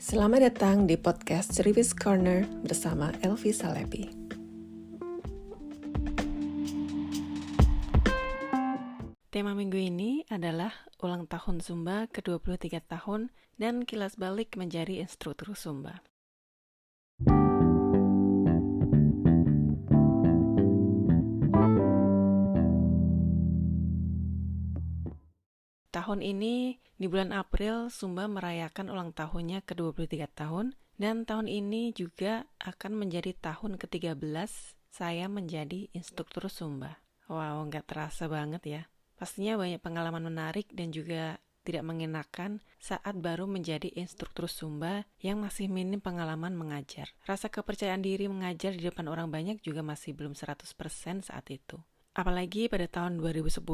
Selamat datang di podcast Cerewis Corner bersama Elvi Salepi. Tema minggu ini adalah ulang tahun Zumba ke-23 tahun dan kilas balik menjadi instruktur Zumba. Tahun ini, di bulan April, Zumba merayakan ulang tahunnya ke-23 tahun, dan tahun ini juga akan menjadi tahun ke-13 saya menjadi instruktur Zumba. Wow, nggak terasa banget ya. Pastinya banyak pengalaman menarik dan juga tidak mengenakan saat baru menjadi instruktur Zumba yang masih minim pengalaman mengajar. Rasa kepercayaan diri mengajar di depan orang banyak juga masih belum 100% saat itu. Apalagi pada tahun 2010,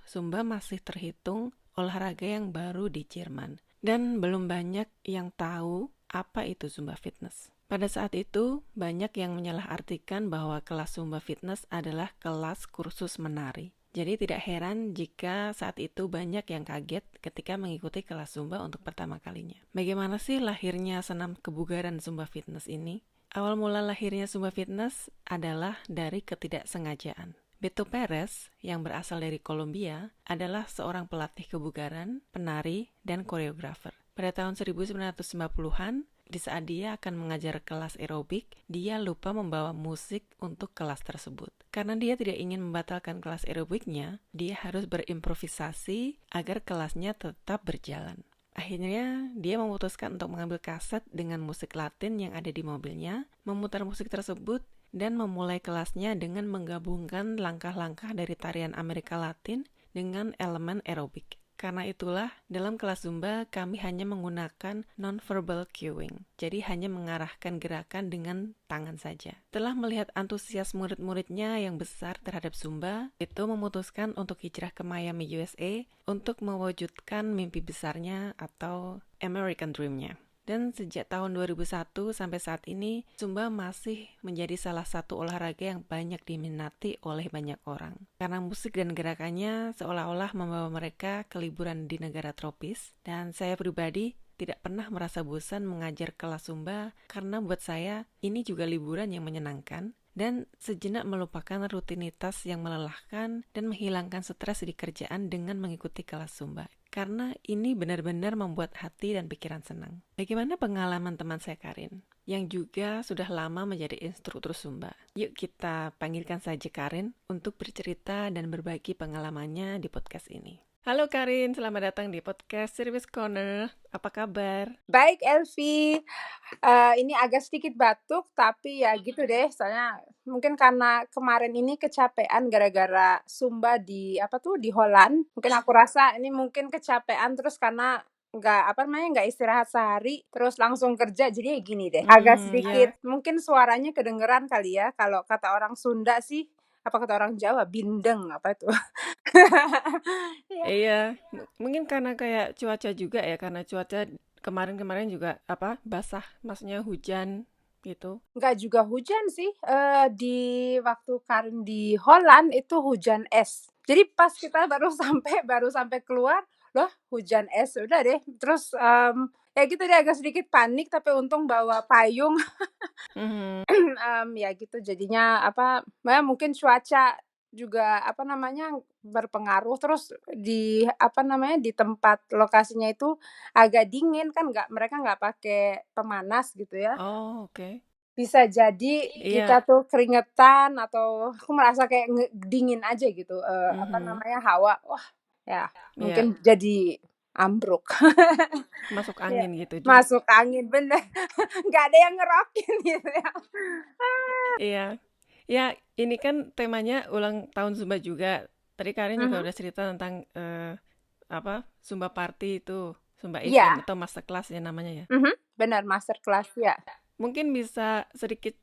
Zumba masih terhitung olahraga yang baru di Jerman, dan belum banyak yang tahu apa itu Zumba Fitness. Pada saat itu, banyak yang menyalahartikan bahwa kelas Zumba Fitness adalah kelas kursus menari. Jadi tidak heran jika saat itu banyak yang kaget ketika mengikuti kelas Zumba untuk pertama kalinya. Bagaimana sih lahirnya senam kebugaran Zumba Fitness ini? Awal mula lahirnya Zumba Fitness adalah dari ketidaksengajaan. Beto Perez, yang berasal dari Kolombia, adalah seorang pelatih kebugaran, penari, dan koreografer. Pada tahun 1990-an, di saat dia akan mengajar kelas aerobik, dia lupa membawa musik untuk kelas tersebut. Karena dia tidak ingin membatalkan kelas aerobiknya, dia harus berimprovisasi agar kelasnya tetap berjalan. Akhirnya, dia memutuskan untuk mengambil kaset dengan musik Latin yang ada di mobilnya, memutar musik tersebut, dan memulai kelasnya dengan menggabungkan langkah-langkah dari tarian Amerika Latin dengan elemen aerobik. Karena itulah, dalam kelas Zumba kami hanya menggunakan non-verbal cueing, jadi hanya mengarahkan gerakan dengan tangan saja. Setelah melihat antusias murid-muridnya yang besar terhadap Zumba, itu memutuskan untuk hijrah ke Miami, USA untuk mewujudkan mimpi besarnya atau American Dream-nya. Dan sejak tahun 2001 sampai saat ini, Zumba masih menjadi salah satu olahraga yang banyak diminati oleh banyak orang. Karena musik dan gerakannya seolah-olah membawa mereka ke liburan di negara tropis. Dan saya pribadi tidak pernah merasa bosan mengajar kelas Zumba karena buat saya ini juga liburan yang menyenangkan dan sejenak melupakan rutinitas yang melelahkan dan menghilangkan stres di kerjaan dengan mengikuti kelas Zumba. Karena ini benar-benar membuat hati dan pikiran senang. Bagaimana pengalaman teman saya Karin, yang juga sudah lama menjadi instruktur Zumba? Yuk kita panggilkan saja Karin untuk bercerita dan berbagi pengalamannya di podcast ini. Halo Karin, selamat datang di podcast Cerewis Corner. Apa kabar? Baik Elvi, ini agak sedikit batuk tapi ya gitu deh, soalnya mungkin karena kemarin ini kecapean gara-gara Zumba di Holland. Mungkin aku rasa ini mungkin kecapean terus karena nggak istirahat sehari, terus langsung kerja jadi gini deh. Agak sedikit, mungkin suaranya kedengeran kali ya. Kalau kata orang Sunda sih, apa kata orang Jawa, bindeng apa itu? Iya, mungkin karena kayak cuaca juga ya, karena cuaca kemarin-kemarin juga basah, maksudnya hujan gitu. Nggak juga hujan sih, di waktu Karin di Holland itu hujan es. Jadi pas kita baru sampai keluar, loh hujan es, udah deh. Terus, ya gitu deh agak sedikit panik tapi untung bawa payung. Ya gitu jadinya mungkin cuaca juga berpengaruh. Terus di di tempat lokasinya itu agak dingin kan mereka nggak pakai pemanas gitu ya. Oh, oke. Bisa jadi kita Iya. tuh keringetan atau aku merasa kayak dingin aja gitu, hawa. Wah, ya Iya, mungkin jadi ambruk. masuk Ya, angin gitu. masuk angin, bener. Nggak ada yang ngerokin gitu ya. Iya. Ya, ini kan temanya ulang tahun Zumba juga. Tadi Karin juga udah cerita tentang Zumba Party itu, Zumba Iya, event atau masterclass ya namanya ya. benar masterclass ya. Mungkin bisa sedikit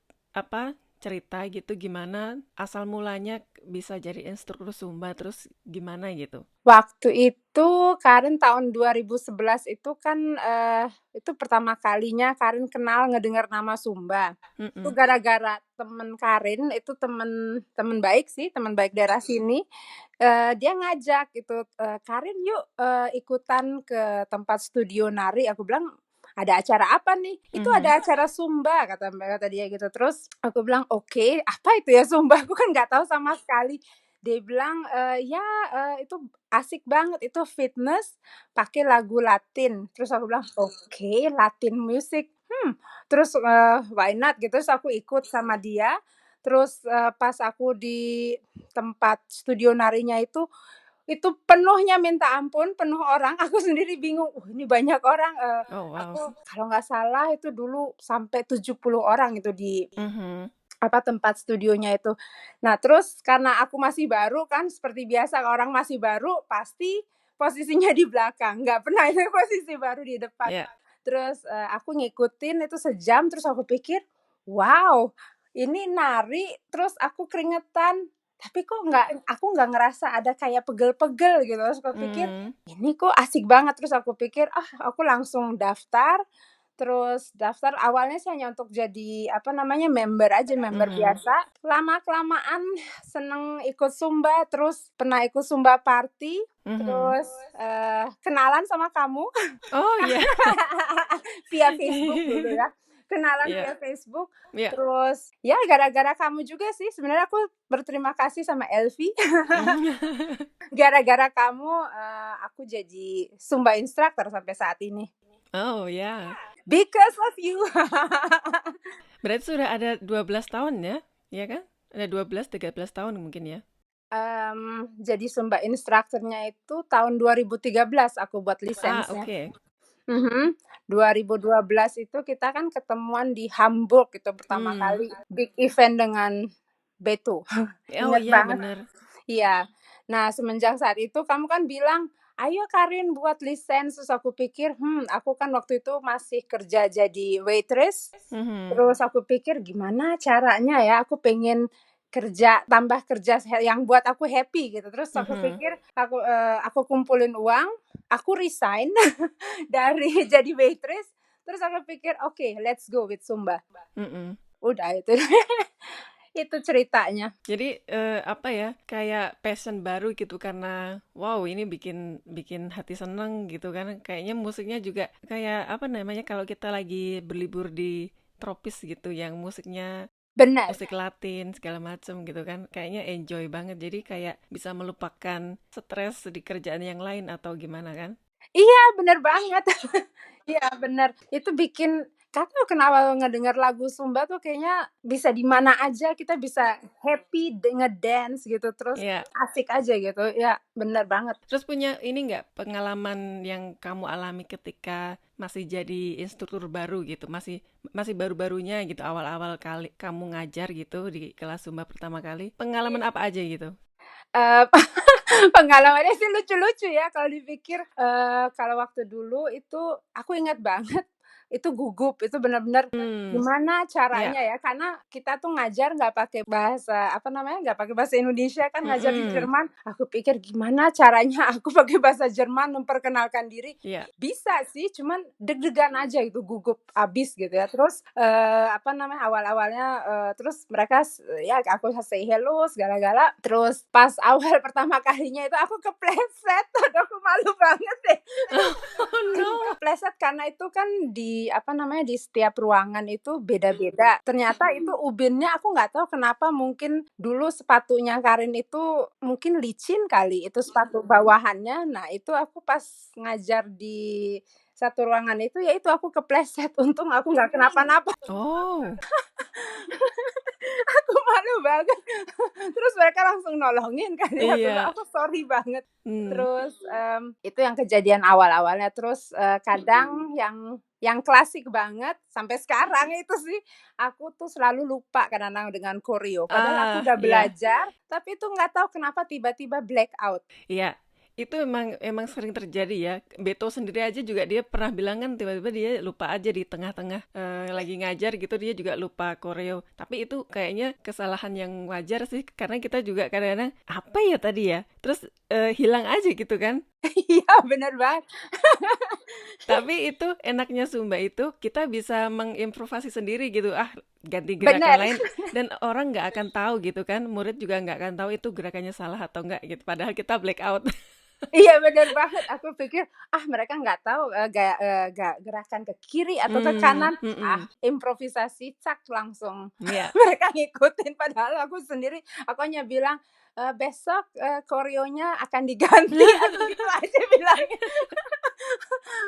cerita gitu gimana asal mulanya bisa jadi instruktur Zumba, terus gimana gitu. Waktu itu Karin tahun 2011 itu kan, itu pertama kalinya Karin ngedengar nama Zumba. Itu gara-gara temen Karin, itu temen baik sih, temen baik daerah sini, dia ngajak gitu, "Karin yuk, ikutan ke tempat studio nari." Aku bilang, ada acara apa nih? Itu Mhm. ada acara Zumba kata dia gitu. Terus aku bilang, "Oke, apa itu ya Zumba?" Aku kan nggak tahu sama sekali. Dia bilang, "Ya, itu asik banget, itu fitness pakai lagu Latin." Terus aku bilang, "Oke, Latin music, terus, why not?" Gitu. Terus aku ikut sama dia. Terus, pas aku di tempat studio narinya itu penuhnya minta ampun, penuh orang, aku sendiri bingung, ini banyak orang," Oh, wow. aku kalau nggak salah itu dulu sampai 70 orang itu di Mhm. tempat studionya itu. Nah, terus karena aku masih baru kan, seperti biasa orang masih baru pasti posisinya di belakang, nggak pernah itu posisi baru di depan. Ya. Terus, aku ngikutin itu sejam, terus aku pikir, "Wow, ini nari terus aku keringetan, tapi kok aku nggak ngerasa ada kayak pegel-pegel," gitu. Terus aku pikir, Mmm. "Ini kok asik banget." Terus aku pikir, aku langsung daftar. Terus daftar awalnya sih hanya untuk jadi, member aja, member Mhm. biasa. Lama-kelamaan seneng ikut Zumba, terus pernah ikut Zumba party, Mhm. terus, kenalan sama kamu Oh, iya. via Facebook dulu ya, kenalan Iya. via Facebook. Iya. Terus ya gara-gara kamu juga sih sebenarnya aku berterima kasih sama Elvi. Mmm. Gara-gara kamu, aku jadi Zumba instructor sampai saat ini. Oh, ya. Because of you. Berarti sudah ada 12 tahun ya? Iya kan? Ada 12, 13 tahun mungkin ya? Jadi Zumba instructor-nya itu tahun 2013 aku buat lisensnya. Oke. 2012 itu kita kan ketemuan di Hamburg itu pertama Mmm. kali, big event dengan Beto. Oh, Ingat iya banget. bener. Iya. Nah, semenjak saat itu kamu kan bilang, "Ayo Karin buat lisensi." Terus aku pikir, aku kan waktu itu masih kerja jadi waitress. Mhm. Terus aku pikir gimana caranya ya, aku pengen tambah kerja yang buat aku happy gitu. Terus aku Mhm. pikir aku kumpulin uang, aku resign dari jadi waitress, terus aku pikir, "Oke, let's go with Zumba." Mhm. Udah itu. Itu ceritanya. Jadi, apa ya, kayak passion baru gitu karena, wow ini bikin bikin hati seneng gitu kan. Kayaknya musiknya juga kayak, apa namanya, kalau kita lagi berlibur di tropis gitu yang musiknya Benar. musik Latin segala macem gitu kan. Kayaknya enjoy banget. Jadi kayak bisa melupakan stres di kerjaan yang lain atau gimana kan? Iya, bener banget. Iya, bener. Itu bikin nggak tahu kenapa ngedenger lagu Sumba tuh kayaknya bisa di mana aja kita bisa happy ngedance gitu, terus Iya. asik aja gitu. Ya, bener banget. Terus punya ini nggak pengalaman yang kamu alami ketika masih jadi instruktur baru gitu, masih masih baru-barunya gitu, awal-awal kali kamu ngajar gitu di kelas Zumba pertama kali, pengalaman apa aja gitu? Eee, Pengalamannya sih lucu-lucu ya kalau dipikir, kalau waktu dulu itu aku ingat banget, itu gugup, itu benar-benar Hmm, gimana ya, caranya ya, karena kita tuh ngajar nggak pakai bahasa, nggak pakai bahasa Indonesia kan ngajar di mhm, Jerman, aku pikir gimana caranya aku pakai bahasa Jerman memperkenalkan diri, iya, bisa sih cuman deg-degan aja itu gugup abis gitu ya. Terus, awal-awalnya, terus mereka ya aku say hello segala-gala, terus pas awal pertama kalinya itu aku kepleset, aduh aku malu banget deh. oh no, Kepleset karena itu kan di setiap ruangan itu beda-beda. Ternyata itu ubinnya aku nggak tahu kenapa mungkin dulu sepatunya Karin itu mungkin licin kali, itu sepatu bawahannya. Nah, itu aku pas ngajar di satu ruangan itu, ya itu aku kepleset, untung aku nggak kenapa-napa. oh, Aku malu banget. Terus mereka langsung nolongin kan ya, aku bilang, iya, "Aku sorry banget." hmm, Terus, itu yang kejadian awal-awalnya. Terus, kadang yang klasik banget sampai sekarang itu sih, aku tuh selalu lupa kadang-kadang dengan koreo. Padahal aku udah iya. belajar, tapi itu nggak tahu kenapa tiba-tiba black out. Iya, itu emang sering terjadi ya. Beto sendiri aja juga dia pernah bilang kan tiba-tiba dia lupa aja di tengah-tengah lagi ngajar gitu dia juga lupa koreo. Tapi itu kayaknya kesalahan yang wajar sih karena kita juga kadang-kadang apa ya tadi ya? Terus hilang aja gitu kan. Iya, bener banget. Tapi itu enaknya Zumba itu kita bisa mengimprovisasi sendiri gitu. Ah, ganti gerakan Bener. lain dan orang nggak akan tahu gitu kan. Murid juga nggak akan tahu itu gerakannya salah atau enggak gitu. Padahal kita black out. Iya bener banget, aku pikir, mereka nggak tahu, gerakan ke kiri atau ke kanan, Mhm, improvisasi cak langsung iya. mereka ngikutin, padahal aku hanya bilang, "Besok, koreonya akan diganti," aku gitu aja bilangnya.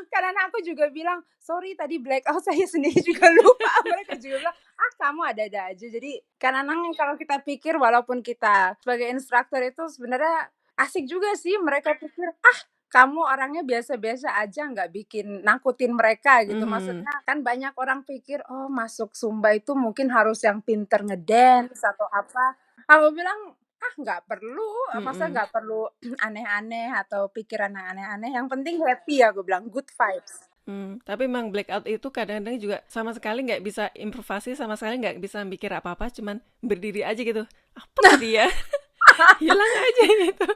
Karena aku juga bilang, "Sorry tadi blackout saya sendiri juga lupa." Mereka juga bilang, kamu ada-ada aja." Jadi kadang-kadang kalau kita pikir walaupun kita sebagai instruktur itu sebenarnya asik juga sih, mereka pikir, kamu orangnya biasa-biasa aja, nggak bikin nakutin mereka," gitu. Mhm, Maksudnya kan banyak orang pikir, "Oh masuk Zumba itu mungkin harus yang pinter ngedance atau apa." Aku bilang, nggak perlu, masa mhm. nggak perlu aneh-aneh atau pikiran yang aneh-aneh, yang penting happy," aku bilang, "good vibes." Tapi memang blackout itu kadang-kadang juga sama sekali nggak bisa improvisasi, sama sekali nggak bisa mikir apa-apa, cuman berdiri aja gitu. Apa tadi ya? Hilang aja gitu.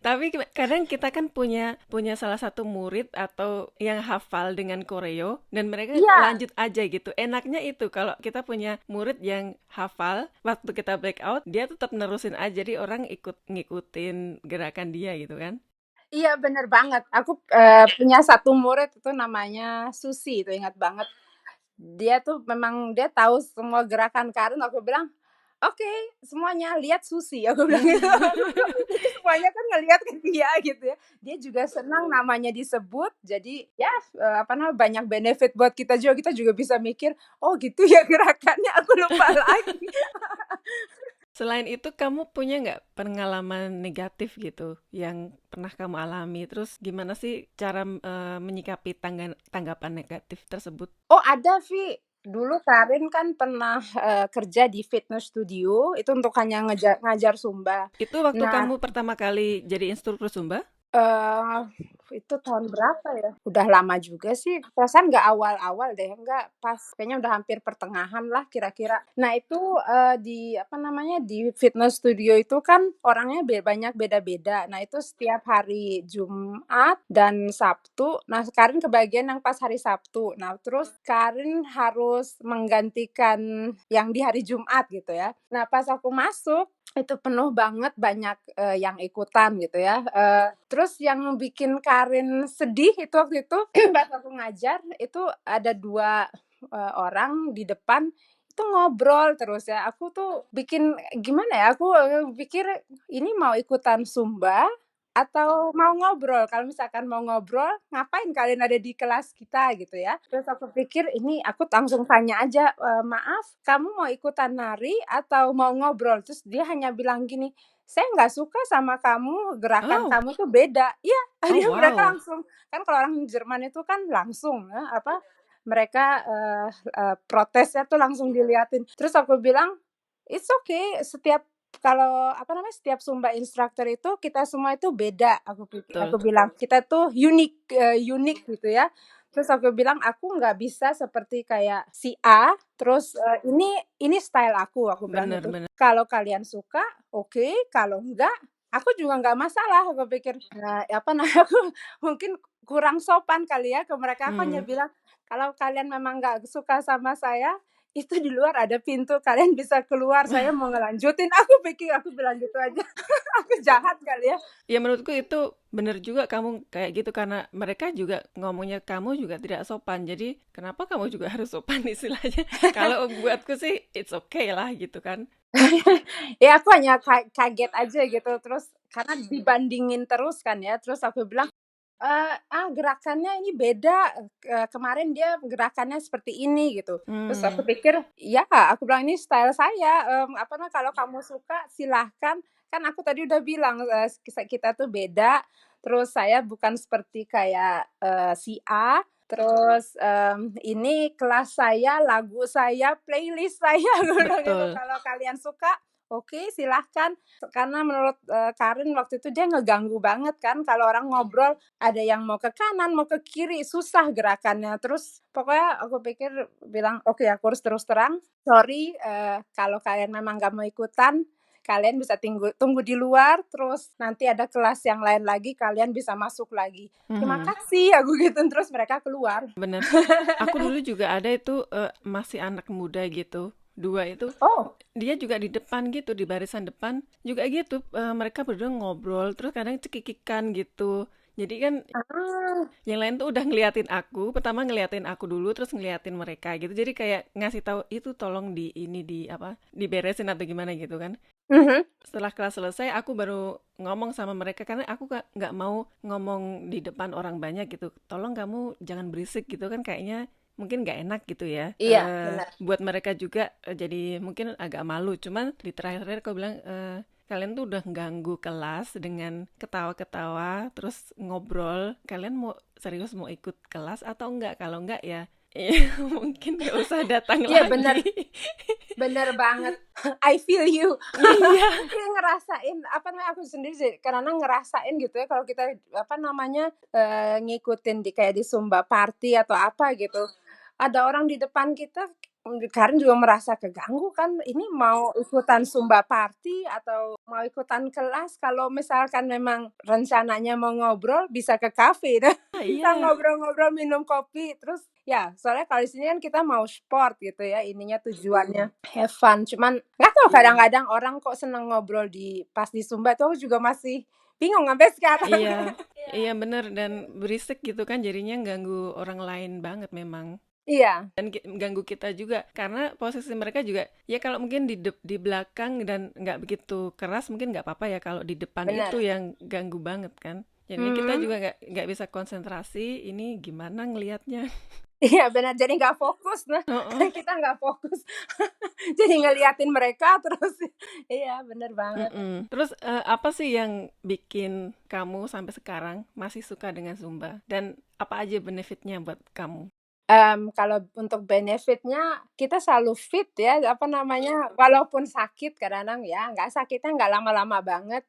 Tapi kadang kita kan punya punya salah satu murid atau yang hafal dengan koreo dan mereka Iya. lanjut aja gitu. Enaknya itu kalau kita punya murid yang hafal, waktu kita breakout dia tetap nerusin aja, jadi orang ikut ngikutin gerakan dia gitu kan. Iya bener banget. Aku, punya satu murid itu namanya Susi, itu ingat banget. Dia tuh memang dia tahu semua gerakan karun, aku bilang, "Oke, semuanya lihat Susi," aku bilang gitu. Jadi semuanya kan ngelihat ke dia gitu ya. Dia juga senang namanya disebut, jadi ya, apa namanya, banyak benefit buat kita juga bisa mikir, "Oh gitu ya gerakannya, aku lupa lagi." Selain itu, kamu punya nggak pengalaman negatif gitu yang pernah kamu alami? Terus gimana sih cara menyikapi tanggapan negatif tersebut? Oh ada, Vi. Dulu Karin kan pernah, kerja di fitness studio, itu untuk hanya ngajar Zumba. Itu waktu Nah, kamu pertama kali jadi instruktur Zumba? Eee, itu tahun berapa ya? Udah lama juga sih, perasaan nggak awal-awal deh, enggak, pas kayaknya udah hampir pertengahan lah kira-kira. Nah itu, di apa namanya, di fitness studio itu kan orangnya banyak beda-beda. Nah itu setiap hari Jumat dan Sabtu, nah Karin kebagian yang pas hari Sabtu. Nah terus Karin harus menggantikan yang di hari Jumat gitu ya. Nah pas aku masuk, itu penuh banget, banyak, yang ikutan gitu ya, terus yang bikin Karin sedih itu waktu itu pas aku ngajar, itu ada 2 orang di depan, itu ngobrol terus ya. Aku tuh bikin gimana ya, aku, pikir ini mau ikutan Zumba atau mau ngobrol? Kalau misalkan mau ngobrol, ngapain kalian ada di kelas kita gitu ya. Terus aku pikir ini aku langsung tanya aja, "Maaf, kamu mau ikutan nari atau mau ngobrol?" Terus dia hanya bilang gini, "Saya nggak suka sama kamu, gerakan Oh, kamu tuh beda." Iya, oh mereka wow. langsung kan kalau orang Jerman itu kan langsung mereka, protesnya tuh langsung diliatin. Terus aku bilang, "It's okay, kalau apa namanya, setiap Zumba instructor itu kita semua itu beda," aku Betul. bilang, "Kita tuh unik gitu ya." Terus aku bilang, "Aku nggak bisa seperti kayak si A, terus, ini style aku bilang Bener gitu. bener. Kalau kalian suka, oke, kalau enggak, aku juga nggak masalah," aku pikir. Apa namanya, aku mungkin kurang sopan kali ya ke mereka, aku hanya Hmm. bilang, "Kalau kalian memang nggak suka sama saya, itu di luar ada pintu, kalian bisa keluar, saya mau ngelanjutin," aku bilang gitu aja. Aku jahat kali ya. Ya menurutku itu bener juga kamu kayak gitu karena mereka juga ngomongnya kamu juga tidak sopan. Jadi kenapa kamu juga harus sopan istilahnya? Kalau buatku sih it's okay lah gitu kan. Ya aku hanya kaget aja gitu, terus karena dibandingin terus kan ya, terus aku bilang, gerakannya ini beda, kemarin dia gerakannya seperti ini," gitu. Terus aku Hmm. pikir, "Ya," aku bilang, "ini style saya, apa namanya, kalau kamu suka silahkan." Kan aku tadi udah bilang, kita tuh beda, terus saya bukan seperti kayak, si A, terus, ini kelas saya, lagu saya, playlist saya, aku bilang gitu, Betul. "Kalau kalian suka, oke silahkan." Karena menurut, Karin waktu itu dia ngeganggu banget kan kalau orang ngobrol, ada yang mau ke kanan, mau ke kiri, susah gerakannya. Terus pokoknya aku pikir bilang, "Oke, aku harus terus terang, sorry, kalau kalian memang nggak mau ikutan, kalian bisa tunggu di luar, terus nanti ada kelas yang lain lagi, kalian bisa masuk lagi." "Terima Mhm. kasih," aku gituin, terus mereka keluar. Bener. Aku dulu juga ada itu masih anak muda gitu. dua itu Oh. dia juga di depan gitu, di barisan depan juga gitu, mereka berdua ngobrol terus kadang cekikikan gitu. Jadi kan Ah. yang lain tuh udah ngeliatin aku, pertama ngeliatin aku dulu terus ngeliatin mereka gitu. Jadi kayak ngasih tahu itu tolong di ini di apa, diberesin atau gimana gitu kan. Mhm. Setelah kelas selesai aku baru ngomong sama mereka karena aku nggak mau ngomong di depan orang banyak gitu. Tolong kamu jangan berisik gitu kan, kayaknya mungkin nggak enak gitu ya. Iya, benar. Buat mereka juga jadi mungkin agak malu. Cuman di terakhir-terakhir aku bilang, kalian tuh udah ganggu kelas dengan ketawa-ketawa terus ngobrol. Kalian mau serius mau ikut kelas atau enggak? Kalau enggak ya mungkin nggak usah datang Iya, benar. lagi. Bener banget. I feel you. Iya. Iya, ngerasain apa namanya, aku sendiri sih karena ngerasain gitu ya kalau kita apa namanya, ngikutin kayak di Zumba party atau apa gitu. Ada orang di depan kita, Karen juga merasa keganggu kan, ini mau ikutan Zumba party atau mau ikutan kelas, kalau misalkan memang rencananya mau ngobrol bisa ke kafe dah. Bisa Iya. ngobrol-ngobrol, minum kopi, terus ya soalnya kalau di sini kan kita mau sport gitu ya, ininya tujuannya have fun. Cuman nggak tahu kadang-kadang orang kok seneng ngobrol pas di Zumba tuh, aku juga masih bingung sampai sekarang. Iya, iya bener dan berisik gitu kan jadinya ganggu orang lain banget memang. Iya, Dan ganggu kita juga karena posisi mereka juga ya kalau mungkin di belakang dan nggak begitu keras mungkin nggak apa-apa ya, kalau di depan itu benar. yang ganggu banget kan. Jadinya kita Mhm. juga nggak bisa konsentrasi ini gimana ngelihatnya. Iya, benar, jadi nggak fokus, nah Heeh. kita nggak fokus. Jadi ngeliatin mereka terus. Iya, bener banget. Mm-mm. Terus apa sih yang bikin kamu sampai sekarang masih suka dengan Zumba dan apa aja benefitnya buat kamu? Kalau untuk benefitnya kita selalu fit ya, apa namanya, walaupun sakit kadang-kadang ya, nggak sakitnya nggak lama-lama banget.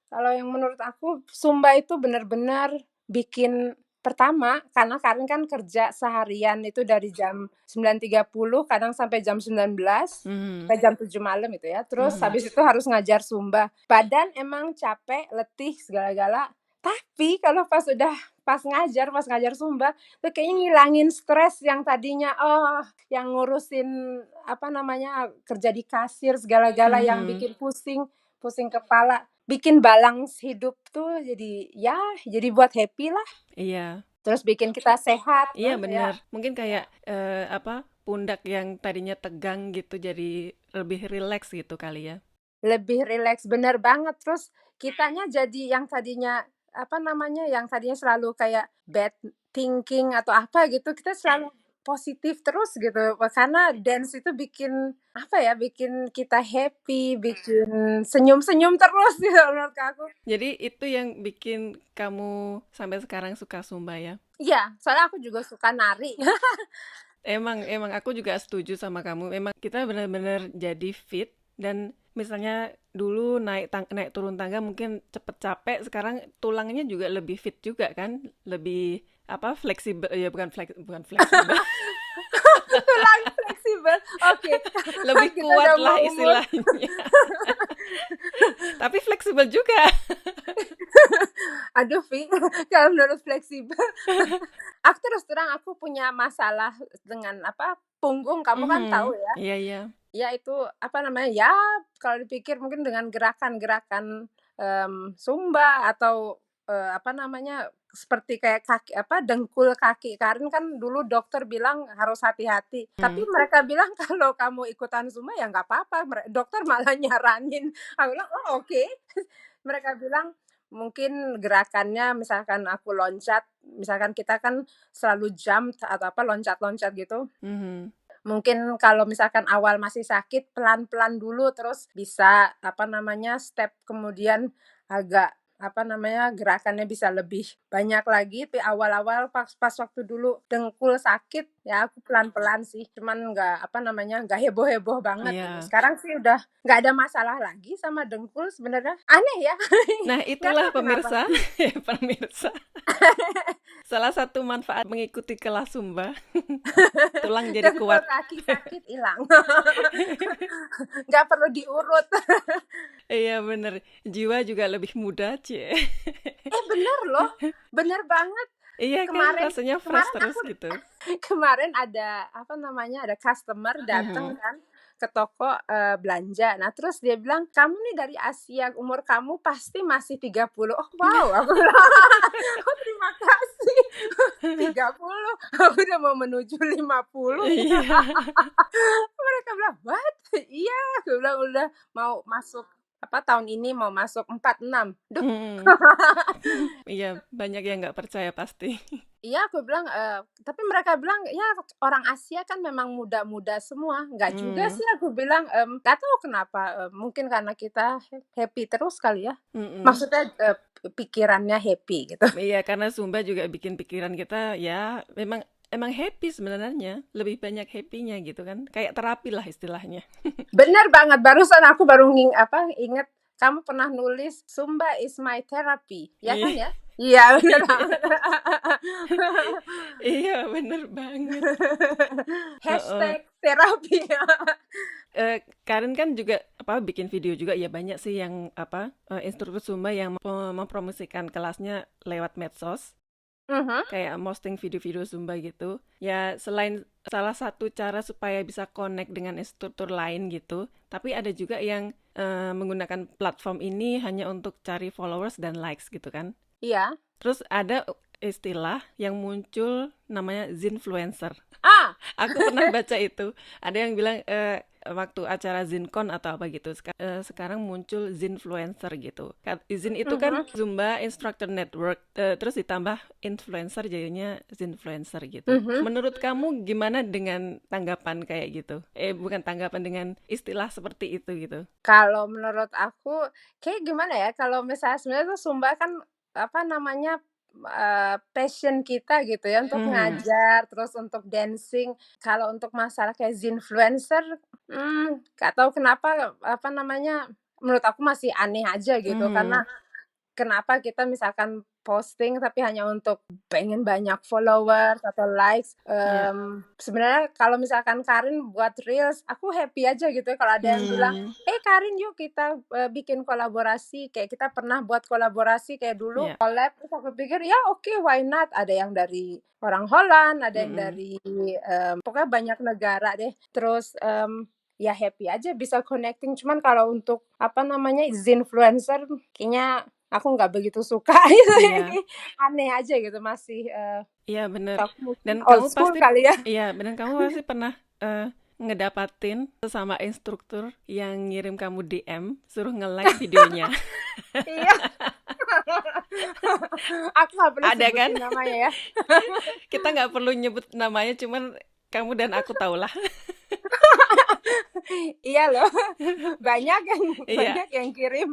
Kalau yang menurut aku Zumba itu benar-benar bikin pertama, karena Karen kan kerja seharian itu dari jam 9.30 kadang sampai jam 19, Mhm. sampai jam 7 malam itu ya, terus Mhm. habis itu harus ngajar Zumba. Badan emang capek, letih, segala-gala, tapi kalau pas ngajar Zumba, tuh kayaknya ngilangin stres yang tadinya, yang ngurusin apa namanya, kerja di kasir segala-gala yang Mhm. bikin pusing, pusing kepala, bikin balance hidup tuh jadi buat happy lah, Iya. terus bikin kita sehat, Iya nah ya bener, mungkin kayak apa pundak yang tadinya tegang gitu jadi lebih rileks gitu kali ya. lebih rileks, bener banget. Terus kitanya jadi yang tadinya apa namanya, yang tadinya selalu kayak bad thinking atau apa gitu, kita selalu positif terus gitu. Karena dance itu bikin apa ya, bikin kita happy, bikin senyum-senyum terus gitu menurut aku. Jadi itu yang bikin kamu sampai sekarang suka Zumba ya? Iya, soalnya aku juga suka nari. Emang emang aku juga setuju sama kamu. Memang kita benar-benar jadi fit dan misalnya dulu naik turun tangga mungkin cepet capek, sekarang tulangnya juga lebih fit juga kan, lebih apa fleksibel ya, bukan fleksibel. Tulang fleksibel. Oke. Lebih Kita kuat udah lah mau umur. istilahnya. Tapi fleksibel juga. Aduh, Vi, kalau menurut fleksibel, aku terus terang aku punya masalah dengan apa, punggung, kamu kan tahu Mhm. ya. Iya, iya. Ya itu, apa namanya, ya kalau dipikir mungkin dengan gerakan-gerakan, Zumba atau, apa namanya, seperti kayak kaki apa, dengkul kaki. Karen kan dulu dokter bilang harus hati-hati, tapi Hmm. mereka bilang kalau kamu ikutan Zumba ya nggak apa-apa, dokter malah nyaranin. Aku bilang, "Oh, oke." Mereka bilang mungkin gerakannya misalkan aku loncat, misalkan kita kan selalu jump atau apa, loncat-loncat gitu. Mhm. Mungkin kalau misalkan awal masih sakit, pelan-pelan dulu terus bisa apa namanya, step kemudian agak apa namanya, gerakannya bisa lebih banyak lagi. Tapi awal-awal pas waktu dulu dengkul sakit, ya aku pelan-pelan sih, cuman nggak apa namanya, nggak heboh-heboh banget gitu. Iya. Sekarang sih udah nggak ada masalah lagi sama dengkul sebenarnya. Aneh ya, Nah, nggak itulah tahu kenapa. pemirsa, pemirsa. Salah satu manfaat mengikuti kelas Zumba, tulang jadi Dengkul kuat. kaki sakit hilang. Nggak perlu diurut. Iya bener, jiwa juga lebih muda, Cie. Bener loh, bener banget. Iya kan, Kemarin rasanya fresh kemarin terus aku gitu. kemarin ada apa namanya, ada customer datang Mhm. kan ke toko, belanja. Nah, terus dia bilang, "Kamu nih dari Asia, umur kamu pasti masih 30." Oh, wow, aku bilang, "Oh, terima kasih, 30, aku udah mau menuju 50 nih." Iya. Mereka bilang, "What?" "Iya," aku bilang, "udah mau masuk apa, tahun ini mau masuk 46." Duh. Mhm. Iya, banyak yang nggak percaya pasti. Iya, aku bilang, tapi mereka bilang, "Ya, orang Asia kan memang muda-muda semua." Nggak juga Mmm, sih, aku bilang, nggak tahu kenapa, mungkin karena kita happy terus kali ya. mhm. Maksudnya, pikirannya happy gitu. Iya, karena Zumba juga bikin pikiran kita ya memang emang happy sebenarnya, lebih banyak happy-nya gitu kan, kayak terapi lah istilahnya. Bener banget, barusan aku baru inget, kamu pernah nulis, "Zumba is my therapy." Ya kan Iya, ya? Iya, bener iya, banget. iya, bener banget, heeh. Hashtag terapi. Karen kan juga apa bikin video juga ya banyak sih yang apa instruktur Zumba yang mempromosikan kelasnya lewat medsos Mhm. kayak posting video-video Zumba gitu. Ya selain salah satu cara supaya bisa connect dengan instruktur lain gitu, tapi ada juga yang menggunakan platform ini hanya untuk cari followers dan likes gitu kan. Iya. Terus ada istilah yang muncul namanya Zinfluencer. Ah! Aku pernah baca itu. Ada yang bilang waktu acara ZinCon atau apa gitu. Sekarang muncul Zinfluencer gitu. Zin itu kan Mhm. Zumba Instructor Network. Terus ditambah influencer jadinya Zinfluencer gitu. Mhm. Menurut kamu gimana dengan tanggapan kayak gitu? Bukan tanggapan, dengan istilah seperti itu gitu. Kalau menurut aku, kayak gimana ya, kalau misalnya sebenarnya tuh Zumba kan, apa namanya, passion kita gitu ya, untuk Mhm. ngajar, terus untuk dancing. Kalau untuk masalah kayak Zinfluencer, nggak tahu kenapa, apa namanya, menurut aku masih aneh aja gitu, karena Mhm. kenapa kita misalkan posting tapi hanya untuk pengen banyak followers atau likes, Ya. sebenarnya kalau misalkan Karin buat reels, aku happy aja gitu ya kalau ada yang bilang, Hmm. "Hey Karin, yuk kita, bikin kolaborasi." Kayak kita pernah buat kolaborasi kayak dulu Ya. collab, terus aku pikir, "Ya oke, why not?" Ada yang dari orang Holland, ada yang Mhm. dari, pokoknya banyak negara deh. Terus, ya happy aja bisa connecting, cuman kalau untuk, apa namanya, Zinfluencer kayaknya aku nggak begitu suka gitu ya, Iya. aneh aja gitu, masih, Iya bener. aku mungkin Dan old kamu school pasti, kali ya. iya, dan kamu pasti pernah ngedapatin sesama instruktur yang ngirim kamu DM suruh nge-like videonya. Iya, aku nggak perlu Ada kan? sebutin namanya ya. Kita nggak perlu nyebut namanya, cuman kamu dan aku tahulah. Iya loh, banyak yang Iya. banyak yang kirim.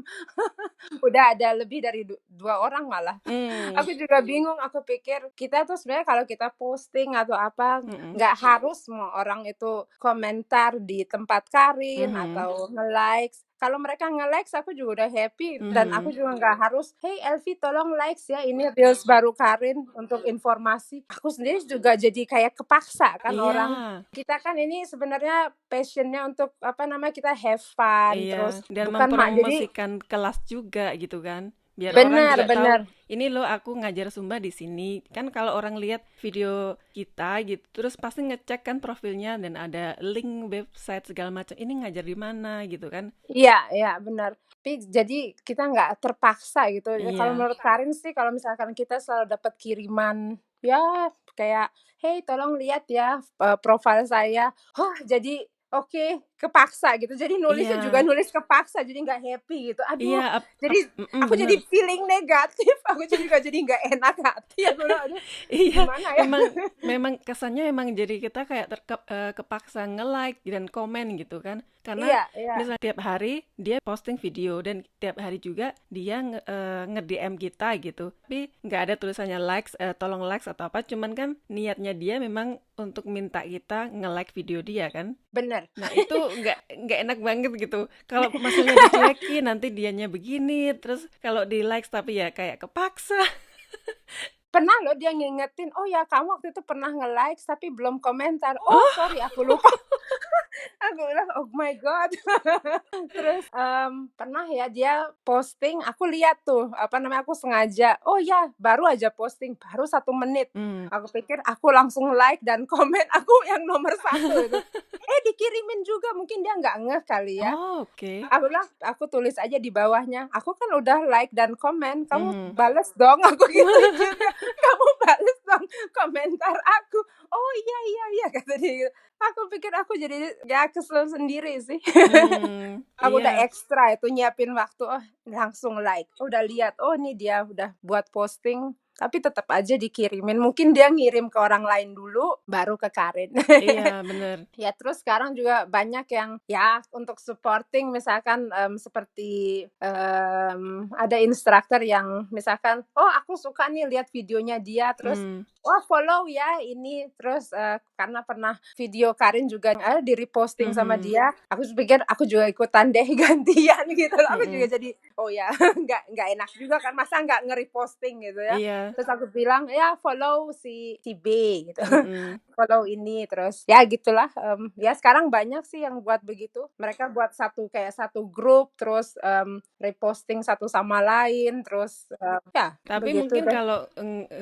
Udah ada lebih dari 2 orang malah. Hmm. Aku juga bingung, aku pikir kita tuh sebenarnya kalau kita posting atau apa, Mm-mm. nggak harus semua orang itu komentar di tempat Karin Mhm. atau nge-likes. Kalau mereka nge-likes aku juga udah happy dan aku Mhm. juga nggak harus, "Hey Elvi tolong likes ya, ini reels baru Karin untuk informasi." Aku sendiri juga jadi kayak kepaksa kan Iya. orang. Kita kan ini sebenarnya passion-nya untuk apa namanya, kita have fun, Iya, terus dan bukan jadi mempromosikan kelas juga gitu kan. Biar orang benar juga tahu, benar. ini loh aku ngajar Zumba di sini. Kan kalau orang lihat video kita gitu, terus pasti ngecek kan profilnya dan ada link website segala macam. Ini ngajar di mana gitu kan. Iya iya, benar. Tapi jadi kita nggak terpaksa gitu. Ya kalau Iya. menurut Karin sih kalau misalkan kita selalu dapat kiriman, ya kayak, "Hey tolong lihat ya, profil saya." Oh jadi oke, kepaksa gitu. Jadi nulisnya juga Iya. nulis kepaksa, jadi nggak happy gitu. Iya, Aduh, jadi aku jadi bener. feeling negatif, aku jadi nggak enak hati. Aku bilang, "Aduh Iya, gimana ya?" memang memang kesannya emang jadi kita kayak kepaksa nge-like dan komen gitu kan. Karena Iya iya. misalnya tiap hari dia posting video dan tiap hari juga dia nge-DM kita gitu. Tapi nggak ada tulisannya likes, tolong likes atau apa, cuman kan niatnya dia memang untuk minta kita nge-like video dia kan. Bener. Nah, itu nggak enak banget gitu. Kalau maksudnya dicuekin nanti dianya begini, terus kalau di likes tapi ya kayak kepaksa. Pernah loh dia ngingetin, "Oh ya kamu waktu itu pernah nge-likes tapi belum komentar." "Oh Oh, sorry aku lupa." Aku bilang, "Oh my God." Terus, pernah ya dia posting, aku lihat tuh, apa namanya, aku sengaja, oh ya baru aja posting, baru 1 menit. Mmm. Aku pikir aku langsung like dan komen, aku yang nomor 1 itu. Dikirimin juga, mungkin dia nggak ngeh kali ya. Oh, oke. Aku bilang, aku tulis aja di bawahnya, "Aku kan udah like dan komen, kamu Mhm. bales dong," aku gituin juga, "kamu bales dong komentar aku." "Oh, iya iya iya," kata dia gitu. Aku pikir aku jadi ya kesel sendiri sih. Aku udah Iya. ekstra itu nyiapin waktu, oh langsung like, udah lihat, oh nih dia udah buat posting, tapi tetap aja dikirimin. Mungkin dia ngirim ke orang lain dulu, baru ke Karin. Iya, bener. Ya terus sekarang juga banyak yang ya untuk supporting misalkan, seperti, ada instruktur yang misalkan, "Oh aku suka nih lihat videonya dia," terus, Mmm. "Wah follow ya ini," terus, karena pernah video Karin juga, di-reposting sama Mhm. dia, aku pikir aku juga ikutan deh gantian gitu loh, aku juga Mhm. jadi, oh ya nggak enak juga kan, masa nggak nge-reposting gitu ya. Iya. Terus aku bilang, "Ya follow si B," gitu. Mhm. Follow ini, terus ya gitulah, ya sekarang banyak sih yang buat begitu. Mereka buat kayak satu grup, terus, reposting satu sama lain, terus, ya Tapi begitu mungkin deh. kalau,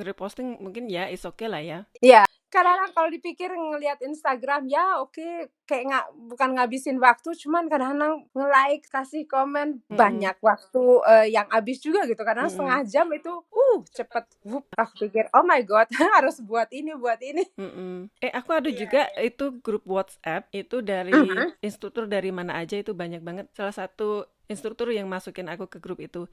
reposting mungkin ya is okay lah ya. Iya, kadang-kadang kalau dipikir ngelihat Instagram, ya oke, kayak bukan ngabisin waktu, cuman kadang-kadang nge-like, kasih komen, Mhm. banyak waktu, yang habis juga gitu, kadang Mhm. 1/2 jam itu, cepet, wup, aku pikir, "Oh my God, harus buat ini buat ini." Mhm. Aku ada Iya juga iya. itu grup WhatsApp, itu dari Mhm. instruktur dari mana aja itu banyak banget. Salah satu instruktur yang masukin aku ke grup itu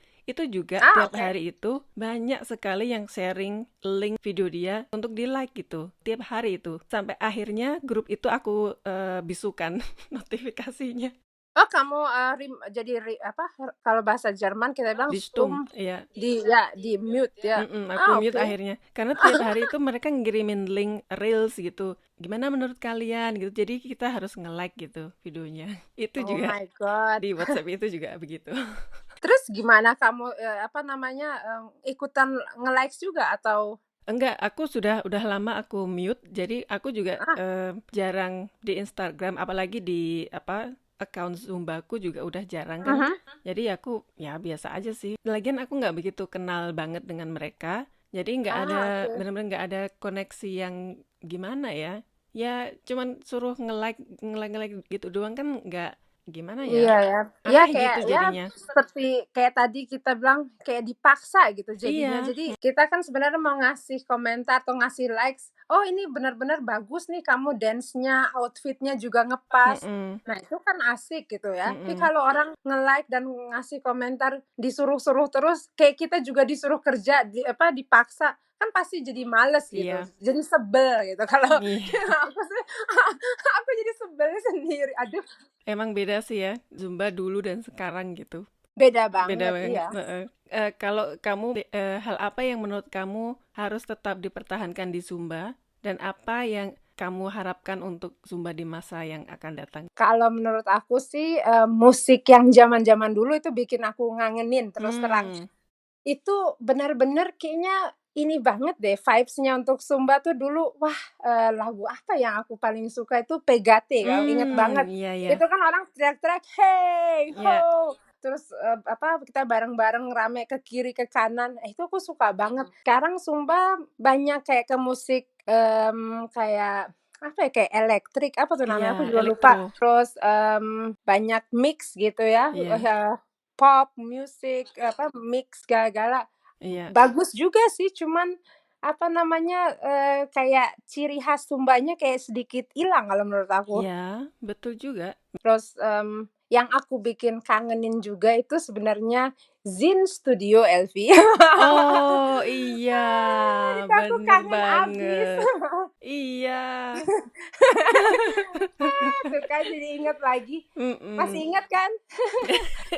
juga tiap Oke. hari itu banyak sekali yang sharing link video dia untuk di-like gitu. Tiap hari itu. Sampai akhirnya grup itu aku bisukan notifikasinya. Oh kamu, jadi apa, kalau bahasa Jerman kita bilang Di Stum, stumm, iya. di-mute ya? Aku mute Oke. akhirnya. Karena tiap hari itu mereka ngirimin link reels gitu. Gimana menurut kalian gitu. Jadi kita harus nge-like gitu videonya. Itu Oh juga my God. di WhatsApp itu juga begitu. Terus gimana kamu, apa namanya, ikutan nge-likes juga atau Enggak, aku udah lama aku mute. Jadi aku juga ah, jarang di Instagram, apalagi di apa account Zumbaku juga udah jarang kan. mhm. Jadi aku ya biasa aja sih. Lagian aku nggak begitu kenal banget dengan mereka. Jadi nggak ada Oke. benar-benar nggak ada koneksi yang gimana ya. Ya cuman suruh nge-like gitu doang kan nggak gimana ya. Iya ya. Iya Aneh kayak gitu ya jadinya. seperti kayak tadi kita bilang kayak dipaksa gitu jadinya. Iya. Jadi kita kan sebenarnya mau ngasih komentar atau ngasih likes, "Oh ini benar-benar bagus nih kamu dance-nya, outfit-nya juga ngepas." Mm-mm. Nah itu kan asik gitu ya. Tapi Mm-mm. kalau orang nge-like dan ngasih komentar disuruh-suruh terus, kayak kita juga disuruh kerja, apa, dipaksa, kan pasti jadi males gitu, Iya. jadi sebel gitu. Kalau Iya. aku sih aku jadi sebel sendiri. Aduh, Emang beda sih ya, Zumba dulu dan sekarang gitu. beda Beda banget, banget. iya. Heeh. Kalau kamu, hal apa yang menurut kamu harus tetap dipertahankan di Zumba dan apa yang kamu harapkan untuk Zumba di masa yang akan datang? Kalau menurut aku sih, musik yang zaman-zaman dulu itu bikin aku ngangenin terus terang. Hmm. Itu benar-benar kayaknya ini banget deh, vibes-nya untuk Zumba tuh dulu, wah, lagu apa yang aku paling suka itu Pegate, kalau inget banget. Iya iya. Itu kan orang teriak-teriak, "Hey, Iya, ho!" Terus, apa, kita bareng-bareng rame ke kiri, ke kanan, itu aku suka banget. Sekarang Zumba banyak kayak ke musik, kayak apa ya, kayak elektrik, apa tuh iya, namanya, aku juga lupa. elektro. Terus, banyak mix gitu ya, Iya, pop, music, apa, mix segala-gala. iya. Bagus juga sih, cuman apa namanya, kayak ciri khas Sumbanya kayak sedikit hilang kalau menurut aku. Iya, betul juga. Terus, yang aku bikin kangenin juga itu sebenarnya Zin Studio, Elvi. Oh, iya, Itu aku bener kangen abis. banget. Iya. Tuh kan jadi inget lagi. Masih Mm-mm. ingat kan?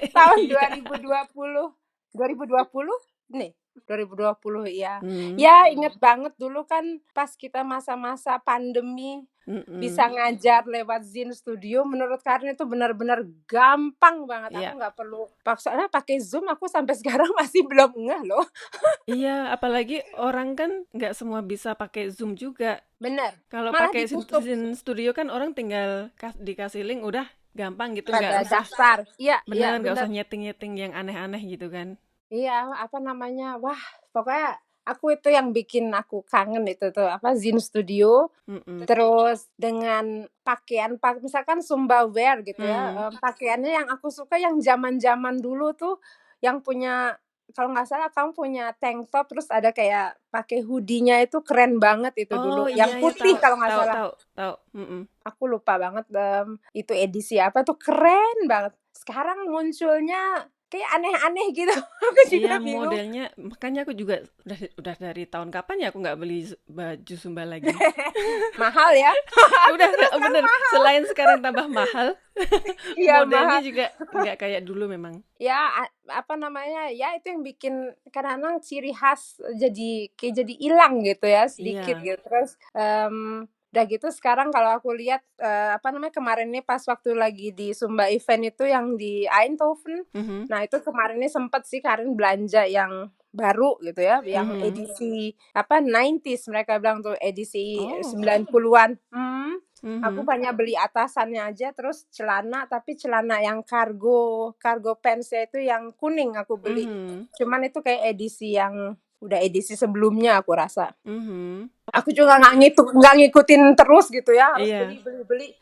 Tahun Iya. 2020. 2020 nih. 2020 ya. Hmm. Ya, inget banget dulu kan pas kita masa-masa pandemi bisa ngajar lewat Zin Studio. Menurut Karin itu benar-benar gampang banget. Iya. Aku nggak perlu soalnya pakai Zoom. Aku sampai sekarang masih belum ngeh loh. Iya, apalagi orang kan nggak semua bisa pakai Zoom juga. Bener. Kalau Malah pakai ditutup Zin Studio kan orang tinggal dikasih link udah gampang gitu, pada nggak usah daftar. Iya, iya bener, nggak bener. usah nyeting-nyeting yang aneh-aneh gitu kan. Iya, apa namanya? Wah, pokoknya aku itu yang bikin aku kangen itu tuh apa Zin Studio. Mm-mm. Terus dengan pakaian misalkan Sumba Wear gitu Hmm. ya. Pakaiannya yang aku suka yang zaman-zaman dulu tuh yang punya kalau nggak salah kamu punya tank top terus ada kayak pakai hoodie-nya itu keren banget itu Oh dulu. iya Yang ya, putih kalau nggak tahu salah. tahu tahu. Mm-mm. Aku lupa banget itu edisi apa tuh keren banget. Sekarang munculnya kayak aneh-aneh gitu. Aku juga Iya, bingung. modelnya makanya aku juga udah dari tahun kapan ya aku nggak beli baju Sumba lagi. Mahal ya. Udah Sekarang bener, selain sekarang tambah mahal, Iya modelnya mahal. juga nggak kayak dulu memang. Ya apa namanya ya itu yang bikin kadang-kadang ciri khas jadi hilang gitu ya sedikit Iya. gitu terus udah gitu sekarang kalau aku lihat apa namanya kemarin ini pas waktu lagi di Sumba event itu yang di Eindhoven. Mhm. Nah itu kemarin ini sempet sih Karin belanja yang baru gitu ya yang Mhm. edisi apa 90s mereka bilang tuh edisi Oh. 90-an. Aku Mhm. banyak beli atasannya aja terus celana tapi celana yang cargo pants-nya itu yang kuning aku beli. Mhm. Cuman itu kayak edisi yang udah edisi sebelumnya aku rasa. Mhm. Aku juga nggak ngikutin terus gitu ya harus Iya. beli.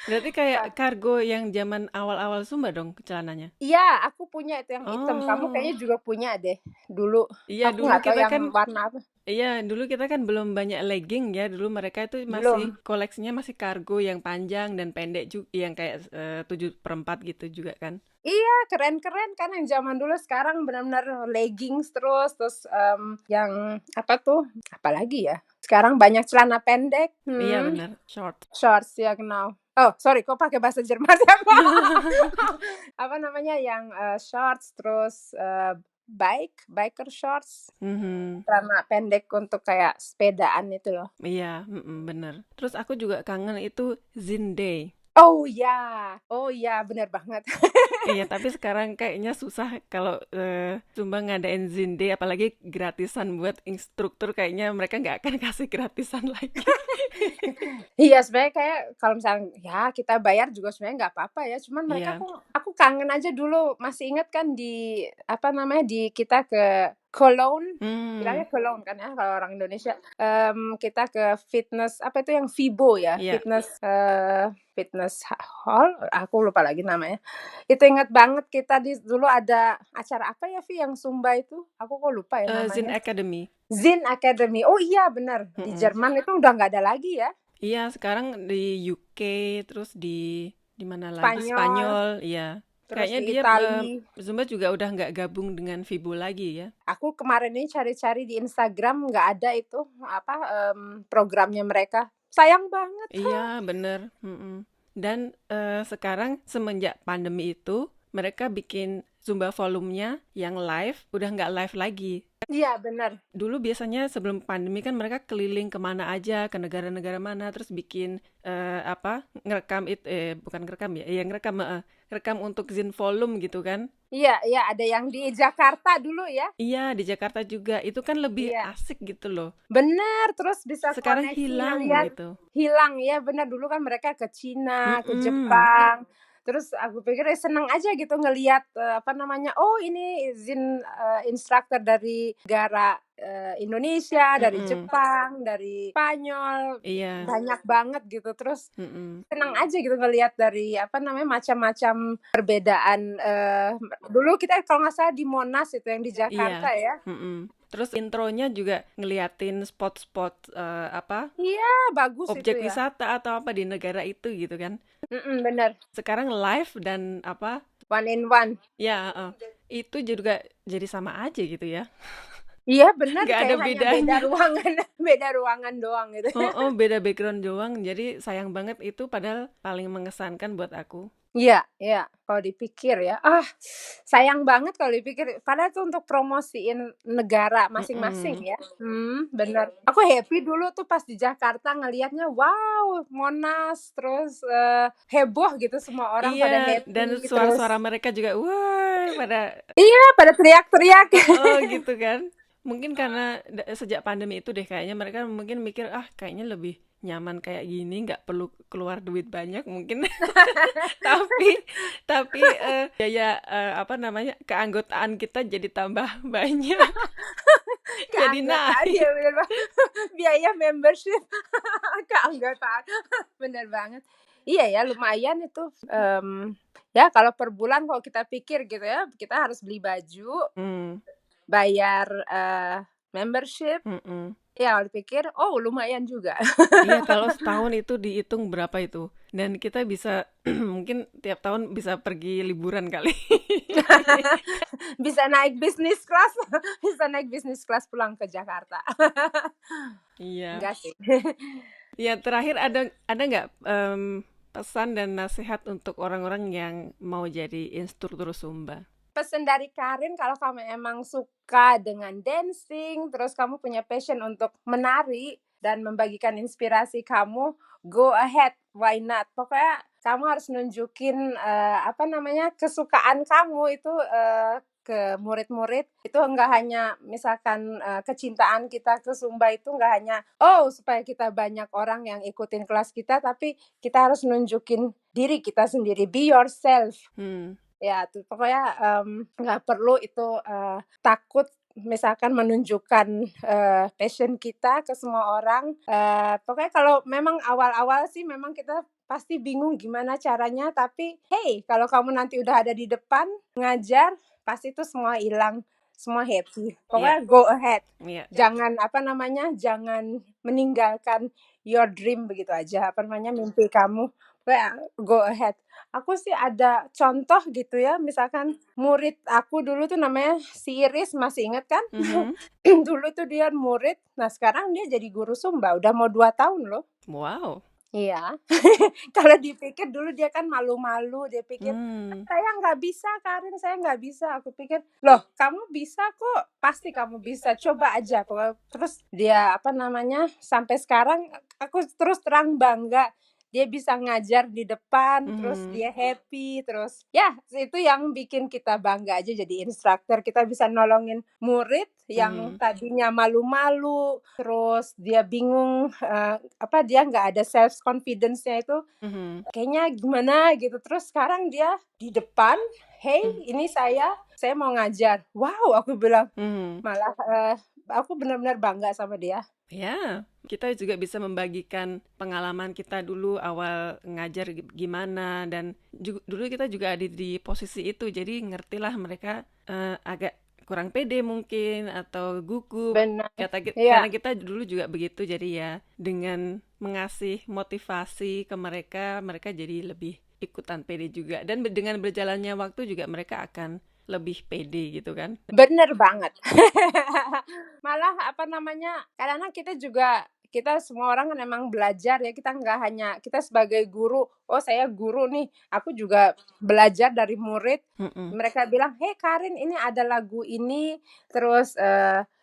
Berarti kayak kargo yang zaman awal-awal Sumba dong celananya. Iya, aku punya itu yang hitam. Kamu Oh. kayaknya juga punya deh dulu. Iya, Aku dulu nggak tahu kita yang kan warna apa. Iya, dulu kita kan belum banyak legging ya. Dulu mereka itu masih Belum. koleksinya masih kargo yang panjang dan pendek juga, yang kayak 7/4 gitu juga kan. Iya, keren-keren kan yang zaman dulu sekarang benar-benar leggings terus yang apa tuh? Apalagi ya? Sekarang banyak celana pendek. Iya benar, short. Shorts ya genau. Oh, sorry, kok pakai bahasa Jerman ya? Apa namanya yang shorts terus biker shorts, Mhm. celana pendek untuk kayak sepedaan itu loh. Iya, bener. Terus aku juga kangen itu Zinde. Oh ya, benar banget. Iya, tapi sekarang kayaknya susah kalau Sumba ngadain Zinde, apalagi gratisan buat instruktur, kayaknya mereka nggak akan kasih gratisan lagi. Iya sebenarnya kayak kalau misalnya ya kita bayar juga sebenarnya nggak apa-apa ya. Cuman mereka Iya. aku kangen aja dulu masih ingat kan di apa namanya di kita ke Cologne, bilangnya Cologne kan ya kalau orang Indonesia. Kita ke fitness apa itu yang Vibo ya, Iya. fitness hall, aku lupa lagi namanya. Itu ingat banget kita dulu ada acara apa ya Vi yang Sumba itu? Aku kok lupa ya Zin namanya. Academy. Zin Academy. Oh iya benar. Di Jerman itu udah nggak ada lagi ya. Iya, sekarang di UK, terus di mana lagi? Spanyol. Spanyol, iya. Terus Kayaknya di dia Itali. Zumba juga udah nggak gabung dengan Vibo lagi ya. Aku kemarin ini cari-cari di Instagram nggak ada itu apa programnya mereka. Sayang banget. Iya, bener. Dan sekarang semenjak pandemi itu, mereka bikin Zumba volumenya yang live, udah nggak live lagi. Iya, benar. Dulu biasanya sebelum pandemi kan mereka keliling kemana aja, ke negara-negara mana, terus bikin ngerekam bukan ngerekam ya, ngerekam untuk Zin volume gitu kan. Iya, ada yang di Jakarta dulu ya. Iya, di Jakarta juga. Itu kan lebih asik gitu loh. Bener, terus bisa sekarang koneksi hilang ngeliat. gitu. Hilang ya, benar dulu kan mereka ke Cina, ke Jepang. Terus aku pikir seneng aja gitu ngelihat apa namanya, oh ini Zin instructor dari negara Indonesia, dari Jepang, dari Spanyol, banyak banget gitu. Terus seneng aja gitu ngelihat dari apa namanya macam-macam perbedaan. Dulu kita kalau nggak salah di Monas itu yang di Jakarta ya. Terus intronya juga ngeliatin spot-spot Iya, bagus objek itu ya. wisata atau apa di negara itu gitu kan. Benar. Sekarang live dan one in one. Ya, itu juga jadi sama aja gitu ya. Iya benar, Nggak kayak ada hanya bedanya. beda ruangan doang gitu. Beda background doang, jadi sayang banget itu padahal paling mengesankan buat aku. Iya, iya, kalau dipikir ya, sayang banget kalau dipikir, padahal itu untuk promosiin negara masing-masing Mm-mm. ya. Bener. Aku happy dulu tuh pas di Jakarta ngelihatnya, wow, Monas, terus heboh gitu, semua orang pada Iya, dan happy, terus suara-suara mereka juga, wah, pada iya, pada teriak-teriak. gitu kan. Mungkin karena sejak pandemi itu deh kayaknya mereka mungkin mikir, ah kayaknya lebih nyaman kayak gini, nggak perlu keluar duit banyak mungkin. Tapi biaya apa namanya keanggotaan kita jadi tambah banyak, jadi Keanggotaan ya naik. bener banget. Biaya membership keanggotaan. Bener banget. Iya ya, lumayan itu. Ya kalau per bulan kalau kita pikir gitu ya, kita harus beli baju, Hmm, bayar membership. mm-mm. Ya kalau dipikir, oh lumayan juga. Iya, kalau setahun itu dihitung berapa itu. Dan kita bisa mungkin tiap tahun bisa pergi liburan kali. Bisa naik bisnis kelas, bisa naik bisnis kelas pulang ke Jakarta. Iya. Enggak sih. Ya, terakhir ada nggak pesan dan nasihat untuk orang-orang yang mau jadi instruktur Zumba? Pesan dari Karin, kalau kamu emang suka dengan dancing, terus kamu punya passion untuk menari dan membagikan inspirasi kamu, go ahead, why not? Pokoknya kamu harus nunjukin kesukaan kamu itu ke murid-murid. Itu enggak hanya misalkan kecintaan kita ke Zumba itu enggak hanya supaya kita banyak orang yang ikutin kelas kita, tapi kita harus nunjukin diri kita sendiri, be yourself. Hmm, Ya, tuh pokoknya nggak perlu itu takut misalkan menunjukkan passion kita ke semua orang. Pokoknya kalau memang awal-awal sih memang kita pasti bingung gimana caranya, tapi hey, kalau kamu nanti udah ada di depan ngajar, pasti itu semua hilang, semua happy. iya, Pokoknya go ahead. iya. Jangan meninggalkan your dream begitu aja, mimpi kamu. Pokoknya go ahead. Aku sih ada contoh gitu ya, misalkan murid aku dulu tuh namanya si Iris, masih inget kan? Mhm. Dulu tuh dia murid, nah sekarang dia jadi guru Zumba, udah mau 2 tahun loh. Wow. Iya. Kalau dipikir dulu dia kan malu-malu, dia pikir, Hmm, "Saya nggak bisa Karin, saya nggak bisa." Aku pikir, "Loh kamu bisa kok, pasti kamu bisa, coba aja." Terus dia sampai sekarang aku terus terang bangga, dia bisa ngajar di depan, terus mhm, dia happy, terus ya itu yang bikin kita bangga aja jadi instruktur, kita bisa nolongin murid yang mhm, tadinya malu-malu, terus dia bingung, dia nggak ada self confidence-nya itu mhm, kayaknya gimana gitu. Terus sekarang dia di depan, "Hey, mhm, ini saya mau ngajar." "Wow," aku bilang. mhm. Malah, aku benar-benar bangga sama dia. Ya, kita juga bisa membagikan pengalaman kita dulu awal ngajar gimana dan dulu kita juga ada di posisi itu, jadi ngertilah mereka agak kurang pede mungkin atau gugup. Benar. Karena Iya, kita dulu juga begitu, jadi ya dengan mengasih motivasi ke mereka, mereka jadi lebih ikutan pede juga. Dan dengan berjalannya waktu juga mereka akan lebih pede gitu kan. bener banget. Malah kadang-kadang kita semua orang kan emang belajar ya, kita nggak hanya kita sebagai guru, "Oh saya guru nih," aku juga belajar dari murid. Mm-mm. Mereka bilang, "Hey Karin, ini ada lagu ini, terus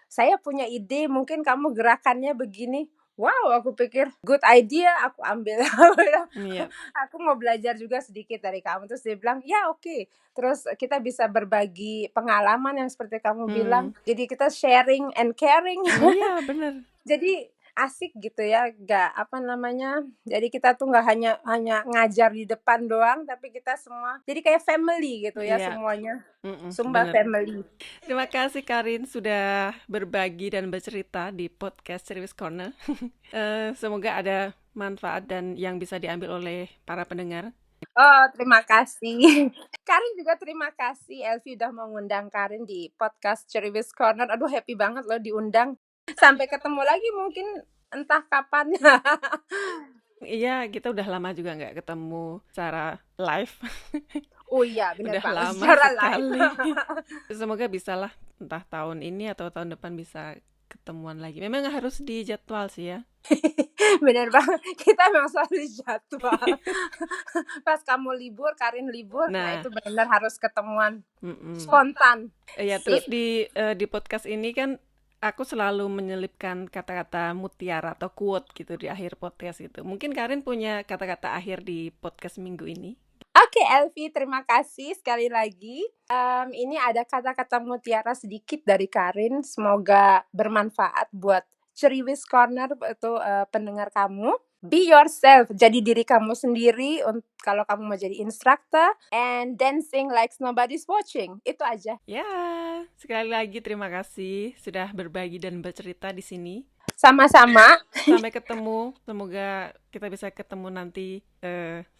saya punya ide, mungkin kamu gerakannya begini." Wow, aku pikir good idea, aku ambil. Aku bilang, Iya. "Aku mau belajar juga sedikit dari kamu." Terus dia bilang, "Ya oke." Terus kita bisa berbagi pengalaman yang seperti kamu bilang. Hmm. Jadi kita sharing and caring. Iya, bener. Jadi asik gitu ya, jadi kita tuh nggak hanya hanya ngajar di depan doang, tapi kita semua jadi kayak family gitu ya Iya, semuanya. Sumba bener. family. Terima kasih Karin sudah berbagi dan bercerita di podcast Service Corner. Semoga ada manfaat dan yang bisa diambil oleh para pendengar. Oh, terima kasih. Karin juga terima kasih, Elvi udah mengundang Karin di podcast Ceriwis Corner. Aduh, happy banget loh diundang. Sampai ketemu lagi mungkin entah kapan. Iya, kita udah lama juga nggak ketemu secara live. Oh iya, bener Udah banget lama secara live. sekali. Semoga bisalah entah tahun ini atau tahun depan bisa ketemuan lagi. Memang harus dijadwal sih ya. Bener banget, kita memang selalu jadwal. Pas kamu libur, Karin libur, nah itu benar harus ketemuan spontan. Ya, terus di podcast ini kan aku selalu menyelipkan kata-kata mutiara atau quote gitu di akhir podcast itu. Mungkin Karin punya kata-kata akhir di podcast minggu ini. Oke, Elvi, terima kasih sekali lagi. Ini ada kata-kata mutiara sedikit dari Karin. Semoga bermanfaat buat Ceriwis Corner itu pendengar kamu. Be yourself, jadi diri kamu sendiri kalau kamu mau jadi instructor, and dancing like nobody's watching. Itu aja. Ya, sekali lagi terima kasih sudah berbagi dan bercerita di sini. Sama-sama. Sampai ketemu. Semoga kita bisa ketemu nanti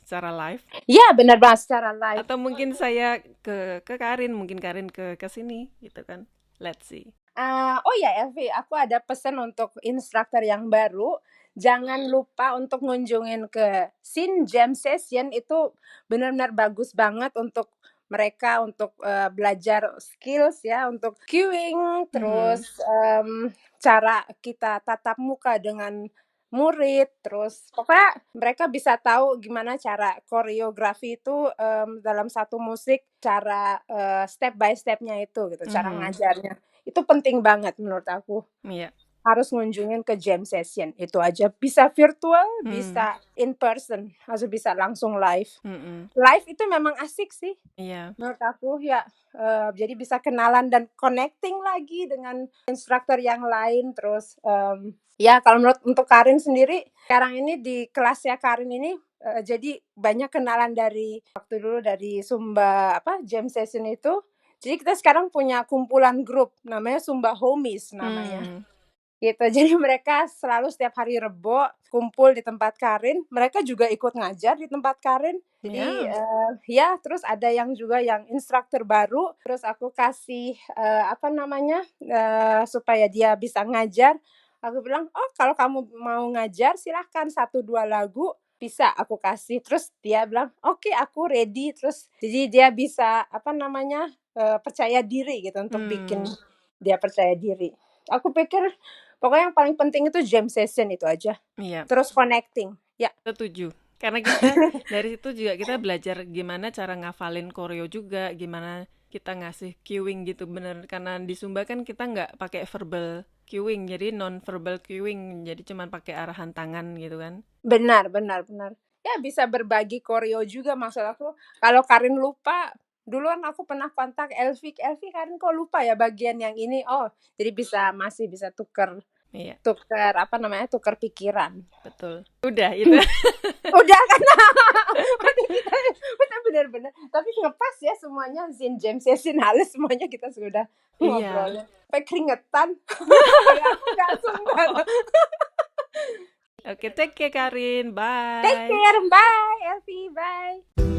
secara live. Ya, benar banget, secara live. Atau mungkin saya ke Karin, mungkin Karin ke sini gitu kan. Let's see. Oh ya, Elvi, aku ada pesan untuk instruktur yang baru. Jangan lupa untuk ngunjungin ke Sin Jam Session, itu benar-benar bagus banget untuk mereka untuk belajar skills ya, untuk cueing, terus cara kita tatap muka dengan murid, terus pokoknya mereka bisa tahu gimana cara koreografi itu dalam satu musik, cara step by stepnya itu gitu, cara ngajarnya. Itu penting banget menurut aku. Iya. Harus ngunjungin ke jam session. Itu aja. Bisa virtual, bisa in person, atau bisa langsung live. Live itu memang asik sih. Iya. Menurut aku ya. Jadi bisa kenalan dan connecting lagi dengan instruktur yang lain. Terus ya kalau untuk Karin sendiri, sekarang ini di kelasnya Karin ini jadi banyak kenalan dari waktu dulu dari Sumba jam session itu. Jadi kita sekarang punya kumpulan grup namanya Sumba Homies namanya. Gitu. Jadi mereka selalu setiap hari Rebo kumpul di tempat Karin. Mereka juga ikut ngajar di tempat Karin. Jadi ya terus ada yang juga yang instruktur baru. Terus aku kasih supaya dia bisa ngajar. Aku bilang, oh kalau kamu mau ngajar silahkan 1-2 lagu bisa aku kasih. Terus dia bilang, oke, aku ready. Terus jadi dia bisa percaya diri gitu untuk bikin dia percaya diri. Aku pikir pokoknya yang paling penting itu jam session itu aja. Iya. Terus connecting. Ya. Setuju. Karena kita dari situ juga kita belajar gimana cara ngafalin koreo juga, gimana kita ngasih cueing gitu, bener. Karena di Sumba kan kita nggak pakai verbal cueing, jadi non-verbal cueing, jadi cuma pakai arahan tangan gitu kan. Benar. Ya bisa berbagi koreo juga maksud aku. Kalau Karin lupa, duluan aku pernah kontak Elvi Karin kok lupa ya bagian yang ini. Oh, jadi masih bisa tukar pikiran. Betul. Udah itu. Udah kan. Kita benar-benar. Tapi ngepas ya semuanya Zin Jam Session halus semuanya kita sudah ngobrolnya. Sampai keringetan. Aku gak sempat. Oke, take care Karin. Bye. Take care. Bye Elvi. Bye.